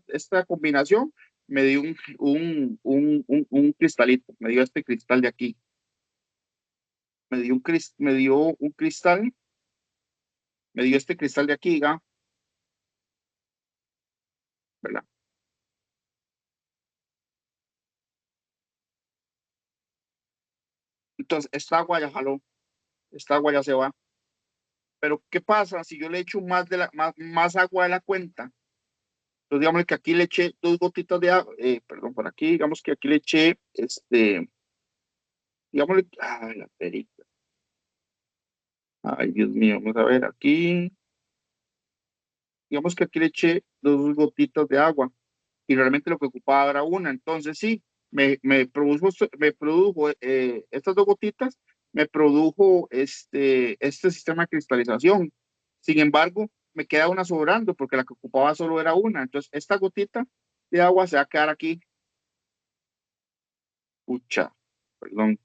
esta combinación me dio un cristalito, me dio este cristal de aquí, me dio un cristal, me dio este cristal de aquí, ¿verdad? Entonces, esta agua ya jaló, esta agua ya se va. Pero, ¿qué pasa si yo le echo más agua de la cuenta? Entonces, digamos que aquí le eché dos gotitas de agua, perdón, por aquí, digamos que aquí le eché, digámosle, ay, la perita, ay, Dios mío, vamos a ver, aquí, digamos que aquí le eché dos gotitas de agua y realmente lo que ocupaba era una, entonces sí, me produjo estas dos gotitas, me produjo este sistema de cristalización. Sin embargo, me queda una sobrando porque la que ocupaba solo era una, entonces esta gotita de agua se va a quedar aquí, pucha, perdón.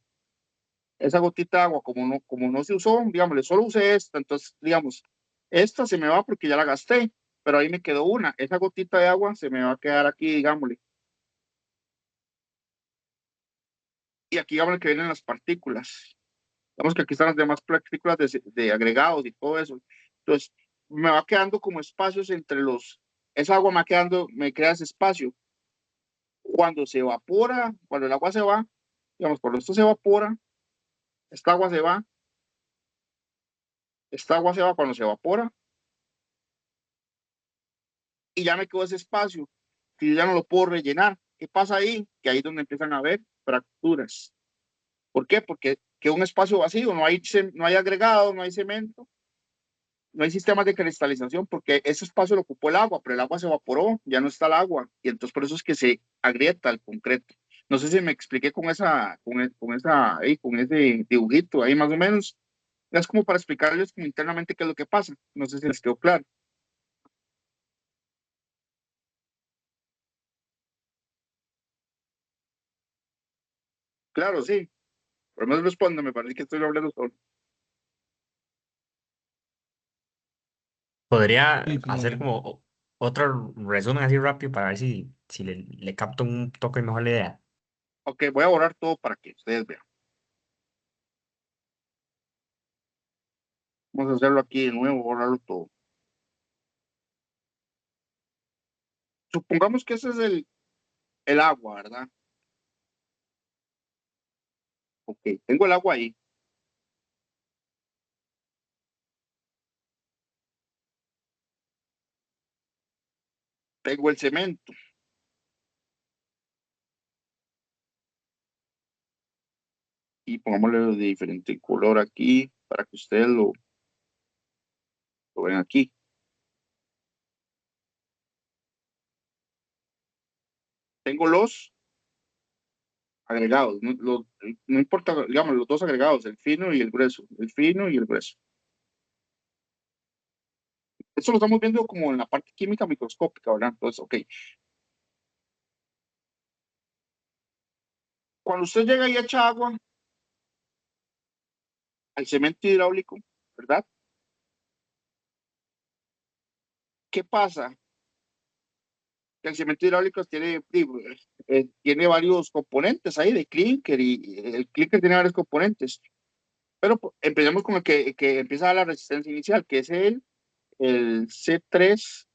Esa gotita de agua, como no se usó, digamos, solo usé esta, entonces, digamos, esta se me va porque ya la gasté, pero ahí me quedó una. Esa gotita de agua se me va a quedar aquí, digámosle. Y aquí, digamos, que vienen las partículas. Digamos que aquí están las demás partículas de agregados y todo eso. Entonces, me va quedando como espacios entre esa agua me va quedando, me crea ese espacio. Cuando se evapora, cuando el agua se va, digamos, cuando esto se evapora, esta agua se va, esta agua se va cuando se evapora y ya me quedó ese espacio que yo ya no lo puedo rellenar. ¿Qué pasa ahí? Que ahí es donde empiezan a haber fracturas. ¿Por qué? Porque queda un espacio vacío, no hay agregado, no hay cemento, no hay sistemas de cristalización, porque ese espacio lo ocupó el agua, pero el agua se evaporó, ya no está el agua, y entonces por eso es que se agrieta el concreto. No sé si me expliqué con ese dibujito ahí más o menos. Es como para explicarles como internamente qué es lo que pasa. No sé si les quedó claro. Claro, sí. Por lo menos responde, me parece que estoy hablando solo. Podría Sí, hacer claro. como otro resumen así rápido para ver si le capto un toque mejor la idea. Ok, voy a borrar todo para que ustedes vean. Vamos a hacerlo aquí de nuevo, borrarlo todo. Supongamos que ese es el agua, ¿verdad? Ok, tengo el agua ahí. Tengo el cemento y pongámosle de diferente color aquí para que ustedes lo vean aquí. Tengo los agregados, no importa, digamos, los dos agregados, el fino y el grueso, el fino y el grueso. Eso lo estamos viendo como en la parte química microscópica, ¿verdad? Entonces, ok. Cuando usted llega y echa agua al cemento hidráulico, ¿verdad? ¿Qué pasa? Que el cemento hidráulico tiene varios componentes ahí de clinker y el clinker tiene varios componentes. Pero empecemos con el que empieza a dar la resistencia inicial, que es el C3.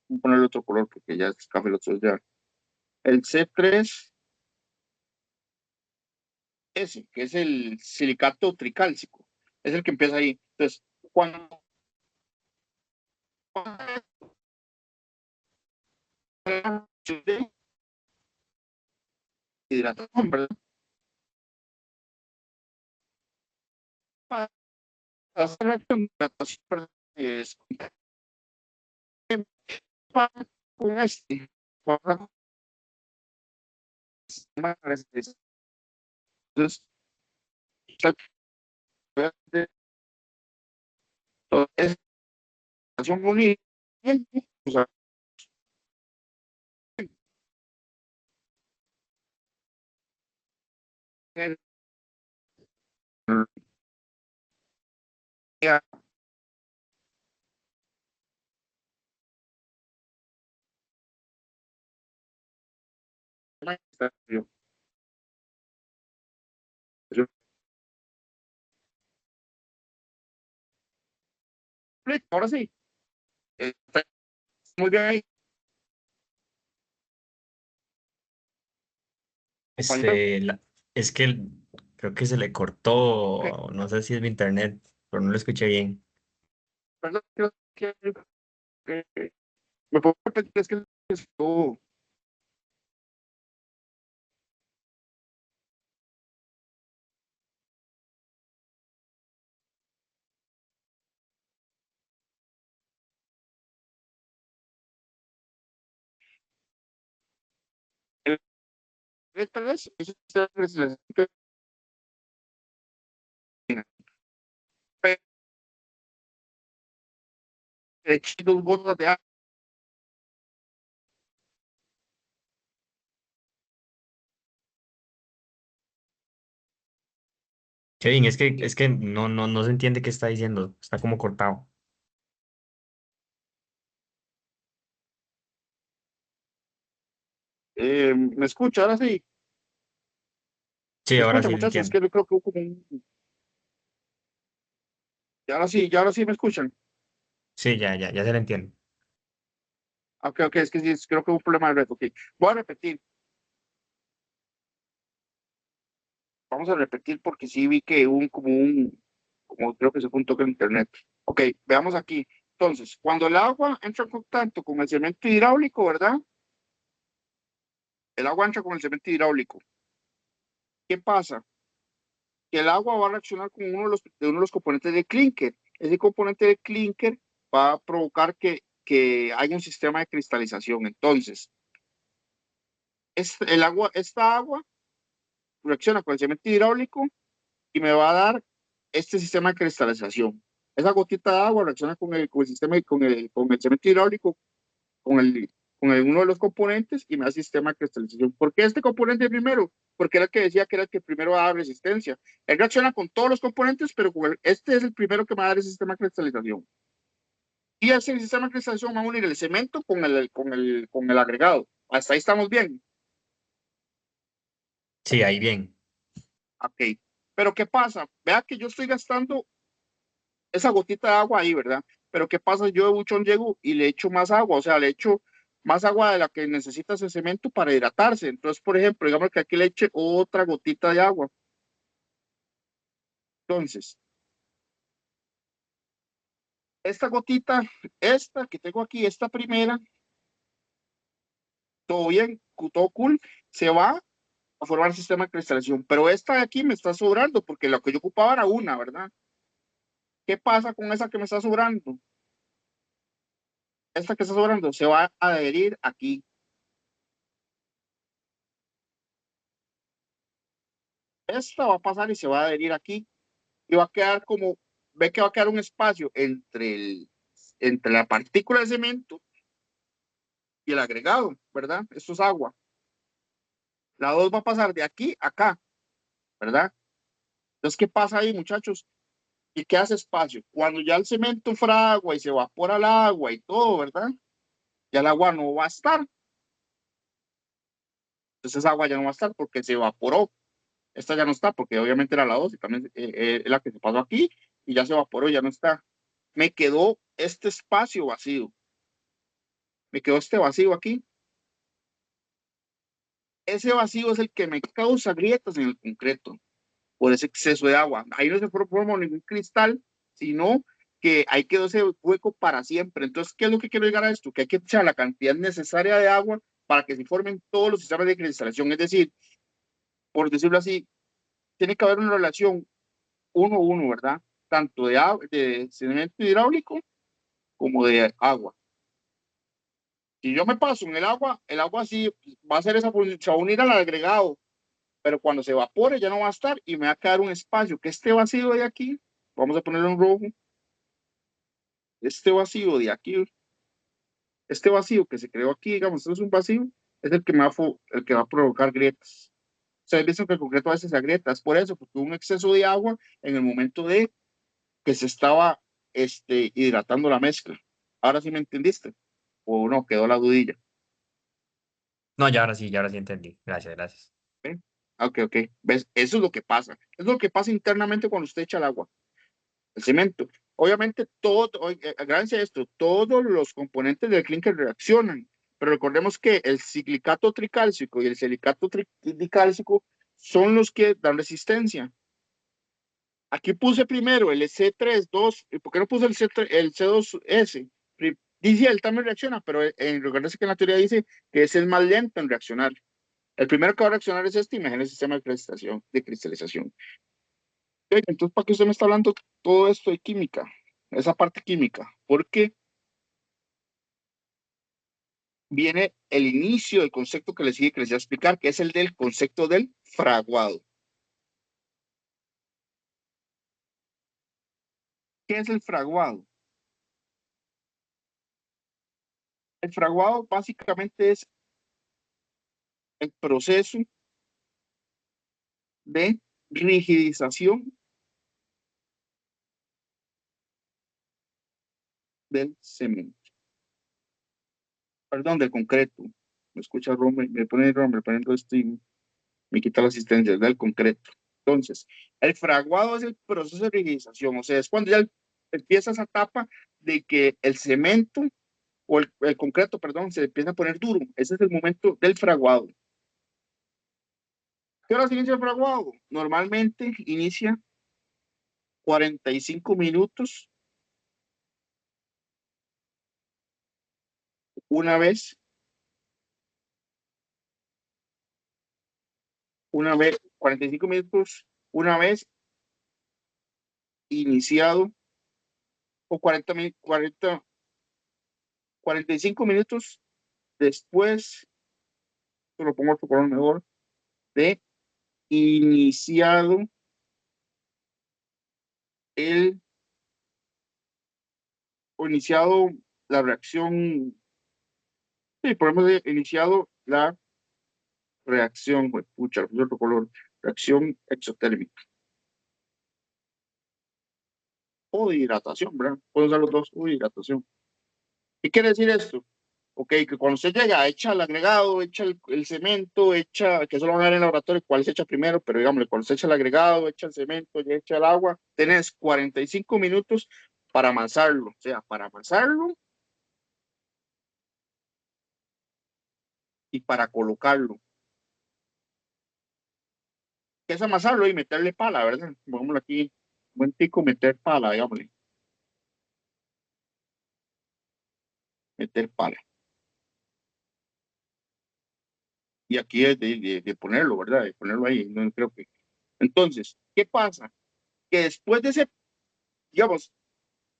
Voy a ponerle otro color porque ya es café los otros ya. El C3S, que es el silicato tricálcico, es el que empieza ahí. Entonces, cuando de hidratación, ¿verdad? Para hacer la hidratación, ¿verdad? Es con este, para- entonces, es acción bonita, o sea, ya, yo- ahora sí, está muy bien ahí, compañero. Es que creo que se le Ok, cortó, no sé si es mi internet, pero no lo escuché bien. perdón, creo que me puedo repetir, es que estuvo. Tal vez eso es dos gotas de agua. Kevin, es que no se entiende qué está diciendo, está como cortado. ¿Me escucha? Ahora sí. Sí, ¿Me ahora escucha, sí lo muchachos? Es entiendo. que yo creo que hubo como y ahora sí me escuchan. Sí, ya se lo entiendo. Ok, ok, es que sí, creo que hubo un problema de red. Ok, voy a repetir. Vamos a repetir porque sí vi que hubo como creo que se fue un toque en internet. Ok, veamos aquí. Entonces, cuando el agua entra en contacto con el cemento hidráulico, ¿verdad? El agua entra con el cemento hidráulico. ¿Qué pasa? Que el agua va a reaccionar con uno de los componentes de clínker. Ese componente de clínker va a provocar que haya un sistema de cristalización. Entonces, esta agua reacciona con el cemento hidráulico y me va a dar este sistema de cristalización. Esa gotita de agua reacciona con el sistema, con el cemento hidráulico, uno de los componentes y me da sistema de cristalización. ¿Por qué este componente primero? Porque era el que decía que era el que primero va a dar resistencia. Él reacciona con todos los componentes, pero este es el primero que me va a dar el sistema de cristalización. Y ese sistema de cristalización va a unir el cemento con el agregado. Hasta ahí estamos bien. Sí, ahí bien. Ok. Pero ¿qué pasa? Vea que yo estoy gastando esa gotita de agua ahí, ¿verdad? Pero ¿qué pasa? Yo de buchón llego y le echo más agua, o sea, le echo más agua de la que necesita ese cemento para hidratarse. Entonces, por ejemplo, digamos que aquí le eche otra gotita de agua. Entonces, esta gotita, esta que tengo aquí, esta primera, todo bien, todo cool, se va a formar el sistema de cristalización. Pero esta de aquí me está sobrando porque lo que yo ocupaba era una, ¿verdad? ¿Qué pasa con esa que me está sobrando? Esta que está sobrando se va a adherir aquí. Esta va a pasar y se va a adherir aquí y va a quedar ve que va a quedar un espacio entre la partícula de cemento y el agregado, ¿verdad? Esto es agua. La 2 va a pasar de aquí a acá, ¿verdad? Entonces, ¿qué pasa ahí, muchachos? ¿Y qué hace espacio? Cuando ya el cemento fragua y se evapora el agua y todo, ¿verdad? Ya el agua no va a estar. Entonces, esa agua ya no va a estar porque se evaporó. esta ya no está, porque obviamente era la 2 y también es la que se pasó aquí y ya se evaporó, ya no está. Me quedó este espacio vacío, me quedó este vacío aquí. Ese vacío es el que me causa grietas en el concreto por ese exceso de agua. Ahí no se formó ningún cristal, sino que ahí quedó ese hueco para siempre. Entonces, ¿qué es lo que quiero llegar a esto? Que hay que echar la cantidad necesaria de agua para que se formen todos los sistemas de cristalización. Es decir, por decirlo así, tiene que haber una relación 1-1, ¿verdad? Tanto de sedimento hidráulico como de agua. Si yo me paso en el agua sí va a ser esa, se va a unir al agregado, pero cuando se evapore ya no va a estar y me va a quedar un espacio que este vacío de aquí, vamos a ponerlo en rojo, este vacío de aquí, este vacío que se creó aquí, digamos, esto es un vacío, es el que, el que va a provocar grietas. Ustedes dicen que el concreto a veces se agrieta, es por eso, porque hubo un exceso de agua en el momento de que se estaba hidratando la mezcla. Ahora sí me entendiste, o no, quedó la dudilla. No, ya ahora sí entendí. Gracias, gracias. ¿Eh? Ok, ok. ¿Ves? Eso es lo que pasa. Es lo que pasa internamente cuando usted echa el agua, el cemento. Obviamente, gracias a esto, todos los componentes del clínker reaccionan, pero recordemos que el silicato tricálcico y el silicato dicálcico son los que dan resistencia. Aquí puse primero el C3, 2, ¿y por qué no puse el C2S? Dice, él también reacciona, pero recuerden que en la teoría dice que es el más lento en reaccionar. El primero que va a reaccionar es este, imagínense el sistema de cristalización. Entonces, ¿para qué usted me está hablando todo esto de química? Esa parte química. Porque viene el inicio del concepto que les sigue, que les voy a explicar, que es el del concepto del fraguado. ¿Qué es el fraguado? El fraguado básicamente es el proceso de rigidización del cemento, perdón, del concreto. Me escucha Rome, me pone Rome, poniendo esto y me quita la asistencia del concreto. Entonces, el fraguado es el proceso de rigidización, o sea, es cuando ya empieza esa etapa de que el cemento o el concreto, perdón, se empieza a poner duro. Ese es el momento del fraguado. ¿Qué hora se inicia el fraguado? Normalmente inicia 45 minutos una vez, 45 minutos una vez iniciado, o 45 minutos después, se lo pongo otro color mejor, de iniciado el, o iniciado la reacción, sí, podemos decir, iniciado la reacción, pucha, otro color, reacción exotérmica o de hidratación, ¿verdad? Puedo usar los dos, o de hidratación. ¿Qué quiere decir esto? Ok, que cuando usted llega, echa el agregado, echa el cemento, echa, que eso lo van a ver en el laboratorio, cuál se echa primero, pero digamos, cuando se echa el agregado, echa el cemento y echa el agua, tenés 45 minutos para amasarlo, o sea, para amasarlo y para colocarlo. ¿Qué es amasarlo? Y meterle pala, ¿verdad? Pongámoslo aquí, buen tico, meter pala, digámosle, meter pala. Y aquí es de ponerlo, ¿verdad? De ponerlo ahí, no creo que. Entonces, ¿qué pasa? Que después de ese, digamos,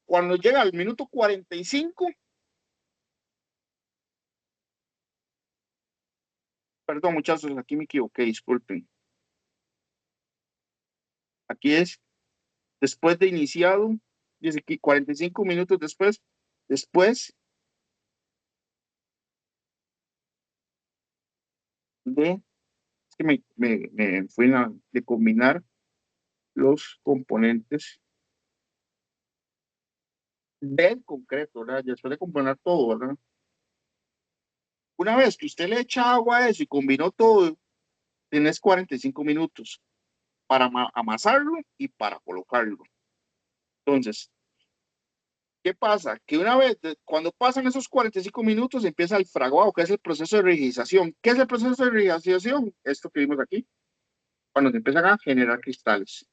cuando llega al minuto 45, perdón muchachos, aquí me equivoqué, disculpen. Aquí es después de iniciado, dice aquí 45 minutos después de, es que me fui de combinar los componentes del concreto, ¿verdad? Después de combinar todo, ¿verdad? Una vez que usted le echa agua a eso y combinó todo, tienes 45 minutos. para amasarlo y para colocarlo. Entonces, ¿qué pasa? Que una vez, cuando pasan esos 45 minutos, empieza el fraguado, que es el proceso de rigidización. ¿Qué es el proceso de rigidización? Esto que vimos aquí, cuando se empiezan a generar cristales.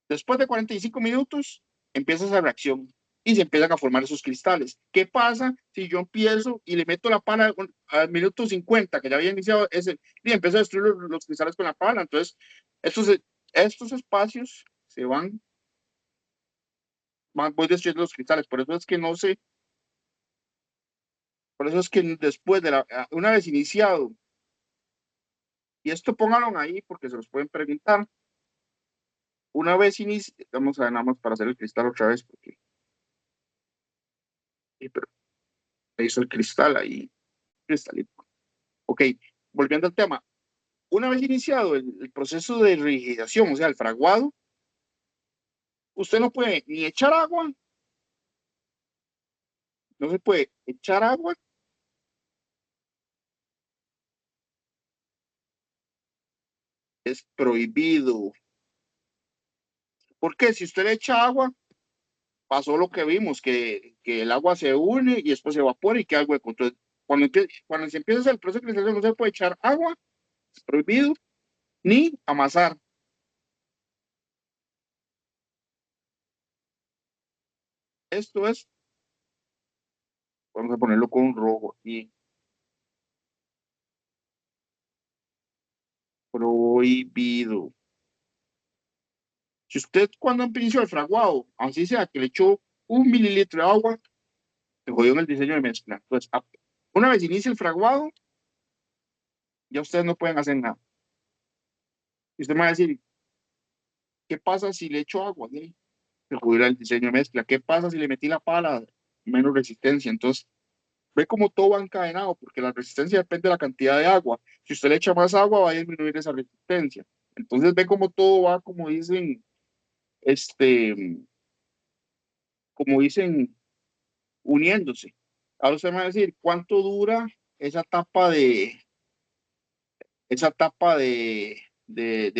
Después de 45 minutos, empieza esa reacción y se empiezan a formar esos cristales. ¿Qué pasa si yo empiezo y le meto la pala al minuto 50, que ya había iniciado ese, y empiezo a destruir los cristales con la pala? Entonces, estos espacios se voy destruyendo los cristales. Por eso es que no sé, por eso es que después de una vez iniciado, y esto pónganlo ahí porque se los pueden preguntar, una vez iniciado, vamos a ver nada más para hacer el cristal otra vez, porque, pero hizo el cristal ahí, cristalito. Ok, volviendo al tema, una vez iniciado el proceso de rigidización, o sea, el fraguado, usted no puede ni echar agua, no se puede echar agua, es prohibido. Porque si usted le echa agua, pasó lo que vimos, que el agua se une y después se evapora y queda el hueco. Entonces, cuando se empieza a hacer el proceso de cristalización, no se puede echar agua, es prohibido, ni amasar. Esto es, vamos a ponerlo con rojo y prohibido. Si usted cuando inició el fraguado, así sea que le echó 1 mililitro de agua, se jodió en el diseño de mezcla. Entonces, una vez inicia el fraguado, ya ustedes no pueden hacer nada. Y usted me va a decir, ¿qué pasa si le echo agua? ¿Sí? Se jodió el diseño de mezcla. ¿Qué pasa si le metí la pala? Menos resistencia. Entonces, ve cómo todo va encadenado, porque la resistencia depende de la cantidad de agua. Si usted le echa más agua, va a disminuir esa resistencia. Entonces, ve cómo todo va, este, como dicen, uniéndose. Ahora usted me va a decir, ¿cuánto dura esa etapa de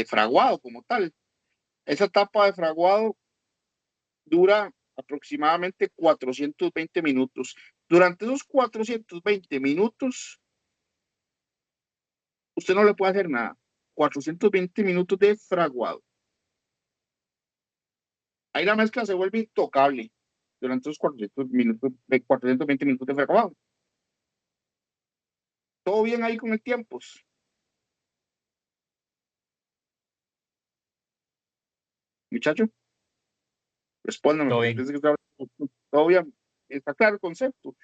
fraguado como tal? Esa etapa de fraguado dura aproximadamente 420 minutos. Durante esos 420 minutos, usted no le puede hacer nada. 420 minutos de fraguado. Ahí la mezcla se vuelve intocable durante esos 420 minutos de fraguado. ¿Todo bien ahí con el tiempo? Muchacho, respóndame, Todo porque bien. pienso que todo bien. Está claro el concepto.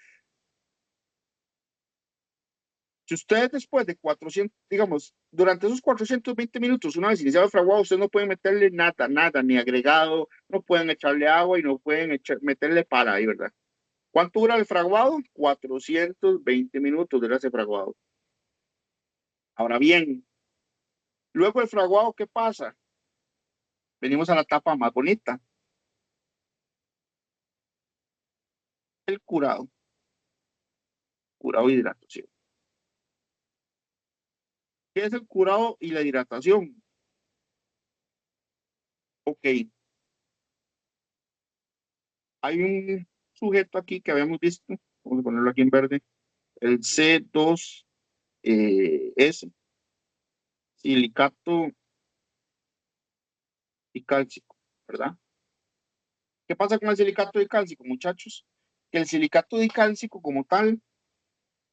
Si usted después de 400, digamos, durante esos 420 minutos, una vez iniciado el fraguado, usted no puede meterle nada, nada, ni agregado, no pueden echarle agua y no pueden meterle pala ahí, ¿verdad? ¿Cuánto dura el fraguado? 420 minutos dura ese fraguado. Ahora bien, luego el fraguado, ¿qué pasa? Venimos a la etapa más bonita, el curado y hidratación. ¿Qué es el curado y la hidratación? Ok, hay un sujeto aquí que habíamos visto, vamos a ponerlo aquí en verde, el C2S, silicato y cálcico, ¿verdad? ¿Qué pasa con el silicato de cálcico, muchachos? Que el silicato de cálcico como tal,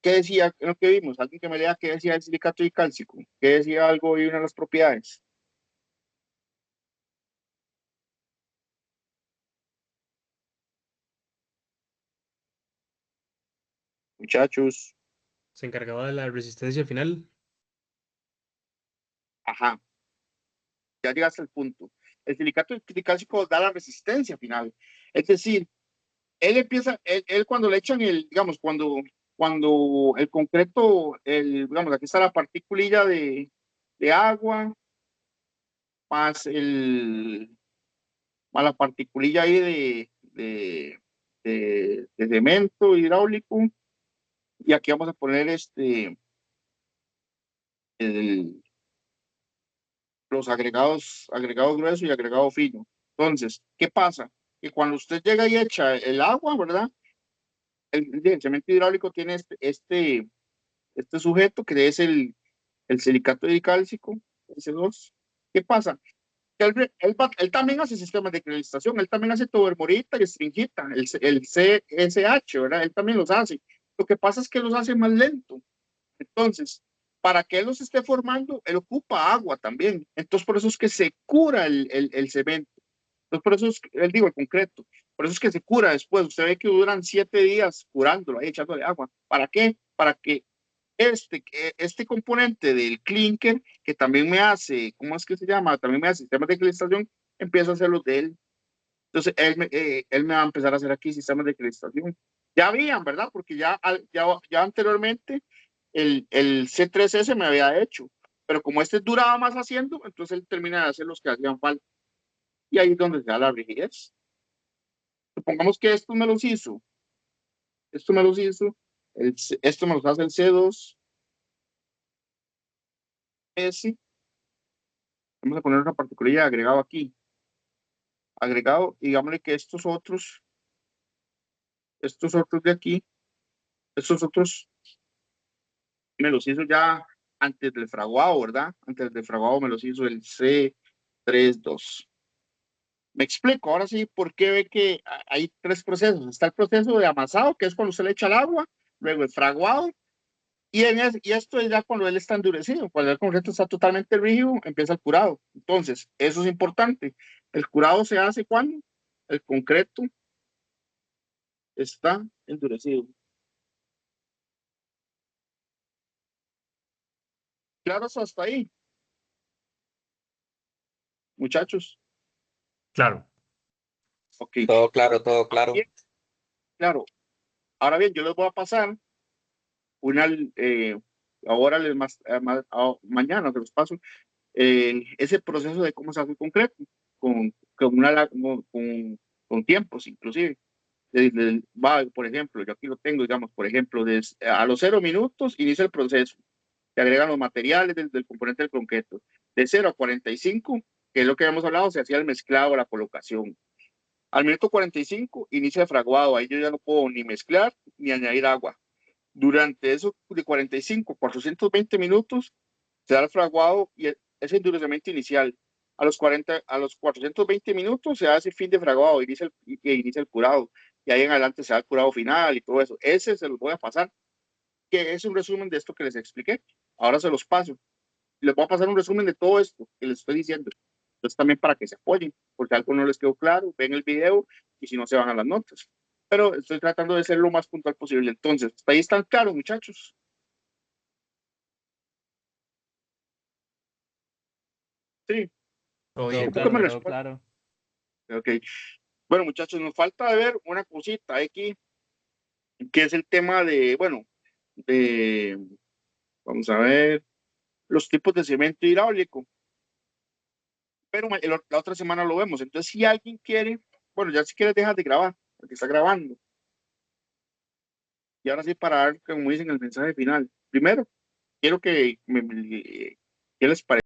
¿qué decía en lo que vimos? Alguien que me lea qué decía el silicato de cálcico, qué decía algo y una de las propiedades. Muchachos, Se encargaba de la resistencia final. ajá, ya llegaste al punto. El silicato de cálcico da la resistencia final. Es decir, él cuando le echan digamos, cuando el concreto, digamos, aquí está la particulilla de agua, más más la particulilla ahí de cemento hidráulico, y aquí vamos a poner los agregado grueso y agregado fino. Entonces, ¿qué pasa? Que cuando usted llega y echa el agua, ¿verdad? El cemento hidráulico tiene este sujeto que es el silicato dicálcico, S2. ¿Qué pasa? Que él también hace sistemas de cristalización, él también hace tobermorita y estringita, el CSH, ¿verdad? Él también los hace. Lo que pasa es que los hace más lento. Entonces, para que él los esté formando, él ocupa agua también. Entonces, por eso es que se cura el cemento. Entonces, por eso es, él digo, el concreto. Por eso es que se cura después. Usted ve que duran 7 días curándolo, ahí echándole agua. ¿Para qué? Para que este componente del clinker, que también me hace, ¿cómo es que se llama? También me hace sistemas de cristalización, empieza a hacer los de él. Entonces, él me va a empezar a hacer aquí sistemas de cristalización. Ya habían, ¿verdad? Porque ya anteriormente el C3S me había hecho, pero como este duraba más haciendo, entonces él termina de hacer los que hacían falta. Y ahí es donde se da la rigidez. Supongamos que esto me los hizo, esto me los hace el C2S. Vamos a poner una partícula agregado aquí. Agregado, digámosle que estos otros de aquí, estos otros me los hizo ya antes del fraguado, ¿verdad? Antes del fraguado me los hizo el C32. Me explico, ahora sí, por qué ve que hay 3 procesos. Está el proceso de amasado, que es cuando usted le echa el agua, luego el fraguado, y esto es ya cuando él está endurecido. Cuando el concreto está totalmente rígido, empieza el curado. Entonces, eso es importante. El curado se hace cuando el concreto está endurecido. ¿Claros hasta ahí, muchachos? Claro. Ok. Todo claro, todo claro. Bien, claro. Ahora bien, yo les voy a pasar una, ahora mañana se los paso, ese proceso de cómo se hace el concreto, con tiempos inclusive. Por ejemplo, yo aquí lo tengo, digamos, por ejemplo, a los 0 minutos inicia el proceso, se agregan los materiales del componente del concreto. De 0 a 45, que es lo que habíamos hablado, se hacía el mezclado, la colocación. Al minuto 45 inicia el fraguado, ahí yo ya no puedo ni mezclar ni añadir agua. Durante eso de 45, 420 minutos se da el fraguado y ese endurecimiento inicial. A los 420 minutos se hace fin de fraguado y inicia el curado. Y ahí en adelante se da el curado final y todo eso. Ese se los voy a pasar, que es un resumen de esto que les expliqué. Ahora se los paso. Les voy a pasar un resumen de todo esto que les estoy diciendo. Entonces también para que se apoyen, porque algo no les quedó claro, ven el video y si no se van a las notas. Pero estoy tratando de ser lo más puntual posible. Entonces, hasta ahí están claros, muchachos. Sí, Todo Todo bien. ¿cómo que me claro, todo responden? claro. Ok. Bueno, muchachos, nos falta ver una cosita aquí, que es el tema de, bueno, de, vamos a ver, los tipos de cemento hidráulico. Pero la otra semana lo vemos. Entonces, si alguien quiere, bueno, ya si quieres dejar de grabar, porque está grabando. Y ahora sí, para dar, como dicen, el mensaje final. Primero, quiero ¿qué les parece?